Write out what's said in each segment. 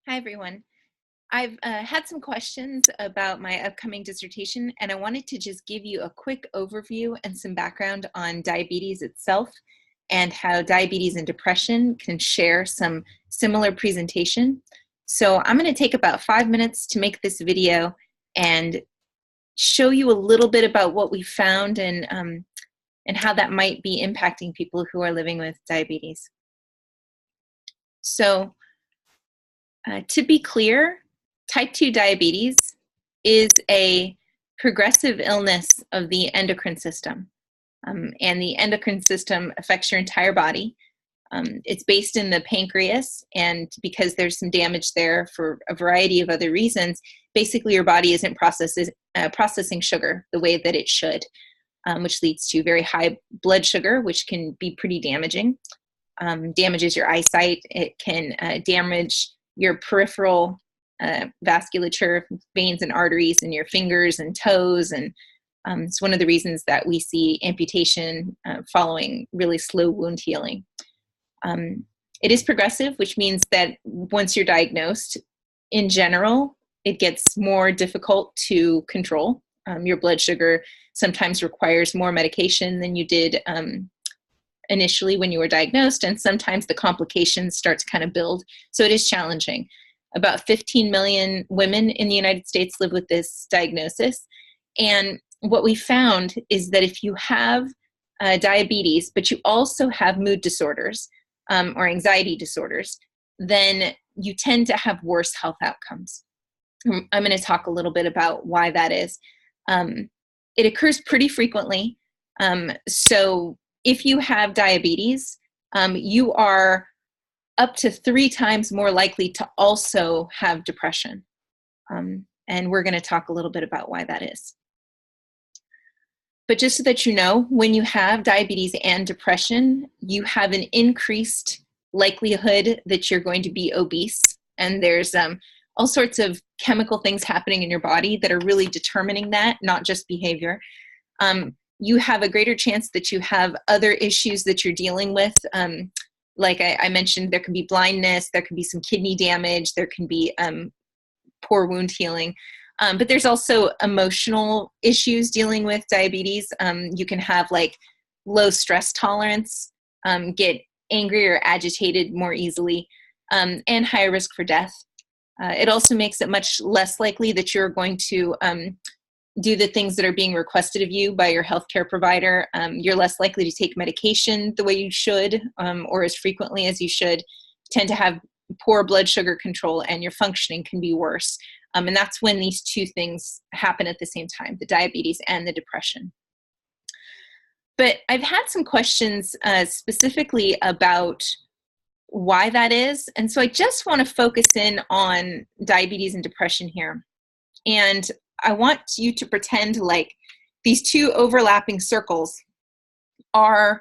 Hi, everyone. I've had some questions about my upcoming dissertation, and I wanted to just give you a quick overview and some background on diabetes itself and how diabetes and depression can share some similar presentation. So I'm going to take about 5 minutes to make this video and show you a little bit about what we found and how that might be impacting people who are living with diabetes. So to be clear, type 2 diabetes is a progressive illness of the endocrine system. And the endocrine system affects your entire body. It's based in the pancreas, and because there's some damage there for a variety of other reasons, basically your body isn't processing sugar the way that it should, which leads to very high blood sugar, which can be pretty damaging. Damages your eyesight. It can damage your peripheral vasculature, veins and arteries in your fingers and toes. And it's one of the reasons that we see amputation following really slow wound healing. It is progressive, which means that once you're diagnosed, in general, it gets more difficult to control. Your blood sugar sometimes requires more medication than you did initially when you were diagnosed, and sometimes the complications start to kind of build. So it is challenging. About 15 million women in the United States live with this diagnosis. And what we found is that if you have diabetes, but you also have mood disorders or anxiety disorders, then you tend to have worse health outcomes. I'm going to talk a little bit about why that is. It occurs pretty frequently. So if you have diabetes, you are up to 3 times more likely to also have depression. And we're going to talk a little bit about why that is. But just so that you know, when you have diabetes and depression, you have an increased likelihood that you're going to be obese. And there's all sorts of chemical things happening in your body that are really determining that, not just behavior. You have a greater chance that you have other issues that you're dealing with. Like I mentioned, there can be blindness, there can be some kidney damage, there can be poor wound healing. But there's also emotional issues dealing with diabetes. You can have like low stress tolerance, get angry or agitated more easily, and higher risk for death. It also makes it much less likely that you're going to do the things that are being requested of you by your healthcare provider. You're less likely to take medication the way you should, or as frequently as you should. You tend to have poor blood sugar control, and your functioning can be worse. And that's when these two things happen at the same time, the diabetes and the depression. But I've had some questions specifically about why that is. And so I just want to focus in on diabetes and depression here. And I want you to pretend like these two overlapping circles are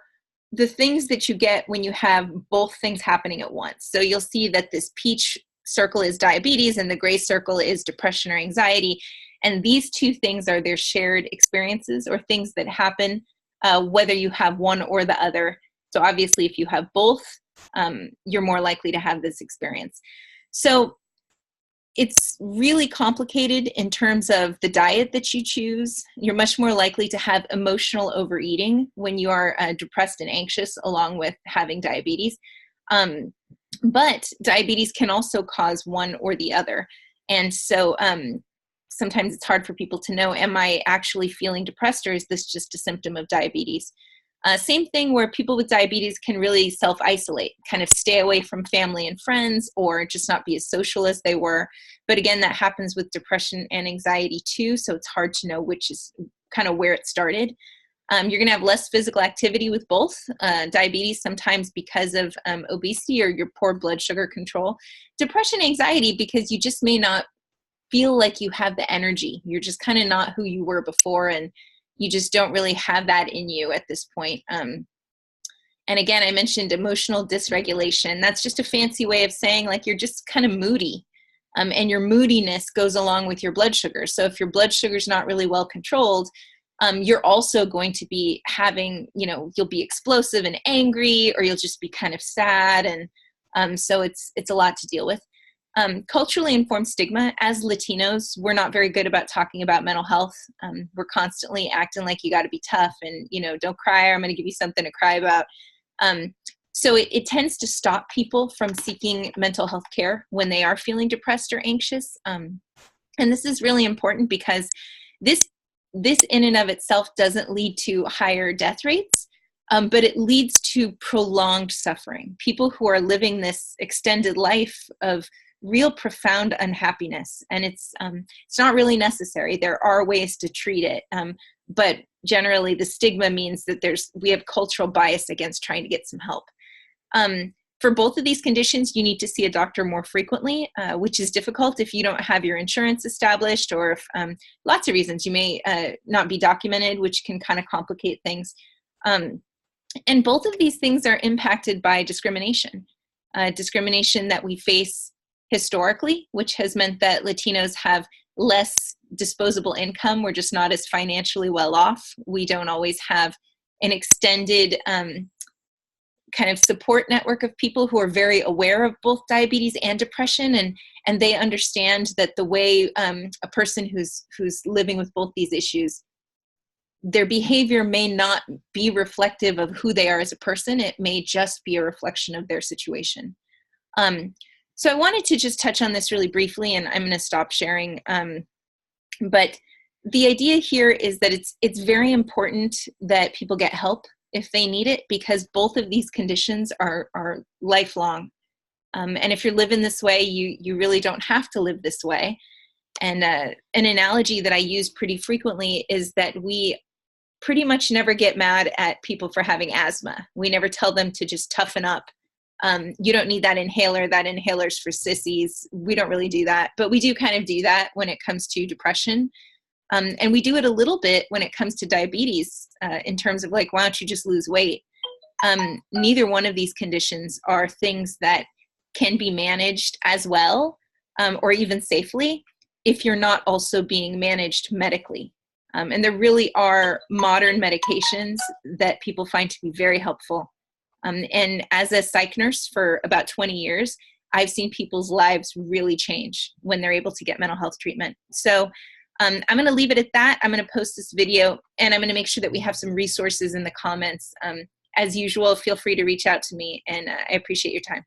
the things that you get when you have both things happening at once. So you'll see that this peach circle is diabetes and the gray circle is depression or anxiety. And these two things are their shared experiences or things that happen whether you have one or the other. So obviously, if you have both, you're more likely to have this experience. So it's really complicated in terms of the diet that you choose. You're much more likely to have emotional overeating when you are depressed and anxious, along with having diabetes. But diabetes can also cause one or the other. And so sometimes it's hard for people to know, am I actually feeling depressed, or is this just a symptom of diabetes? Same thing where people with diabetes can really self-isolate, kind of stay away from family and friends, or just not be as social as they were. But again, that happens with depression and anxiety too, so it's hard to know which is kind of where it started. You're going to have less physical activity with both. Diabetes sometimes because of obesity or your poor blood sugar control. Depression, anxiety, because you just may not feel like you have the energy. You're just kind of not who you were before, and you just don't really have that in you at this point. And again, I mentioned emotional dysregulation. That's just a fancy way of saying like you're just kind of moody. And your moodiness goes along with your blood sugar. So if your blood sugar is not really well controlled, you're also going to be having, you'll be explosive and angry, or you'll just be kind of sad. And so it's a lot to deal with. Culturally informed stigma. As Latinos, we're not very good about talking about mental health. We're constantly acting like you got to be tough and, you know, don't cry, or I'm going to give you something to cry about. So it tends to stop people from seeking mental health care when they are feeling depressed or anxious. And this is really important because this in and of itself doesn't lead to higher death rates, but it leads to prolonged suffering. People who are living this extended life of real profound unhappiness, and it's not really necessary. There are ways to treat it, but generally the stigma means that we have cultural bias against trying to get some help. For both of these conditions, you need to see a doctor more frequently, which is difficult if you don't have your insurance established, or if lots of reasons you may not be documented, which can kind of complicate things. And both of these things are impacted by discrimination. Discrimination that we face historically, which has meant that Latinos have less disposable income. We're just not as financially well off. We don't always have an extended kind of support network of people who are very aware of both diabetes and depression, and they understand that the way a person who's living with both these issues, their behavior may not be reflective of who they are as a person. It may just be a reflection of their situation. So I wanted to just touch on this really briefly, and I'm going to stop sharing. But the idea here is that it's very important that people get help if they need it, because both of these conditions are lifelong. And if you're living this way, you really don't have to live this way. And an analogy that I use pretty frequently is that we pretty much never get mad at people for having asthma. We never tell them to just toughen up. You don't need that inhaler. That inhaler's for sissies. We don't really do that, but we do kind of do that when it comes to depression. And we do it a little bit when it comes to diabetes, in terms of like, why don't you just lose weight? Neither one of these conditions are things that can be managed as well, or even safely, if you're not also being managed medically. And there really are modern medications that people find to be very helpful. And as a psych nurse for about 20 years, I've seen people's lives really change when they're able to get mental health treatment. So I'm going to leave it at that. I'm going to post this video, and I'm going to make sure that we have some resources in the comments. As usual, feel free to reach out to me, and I appreciate your time.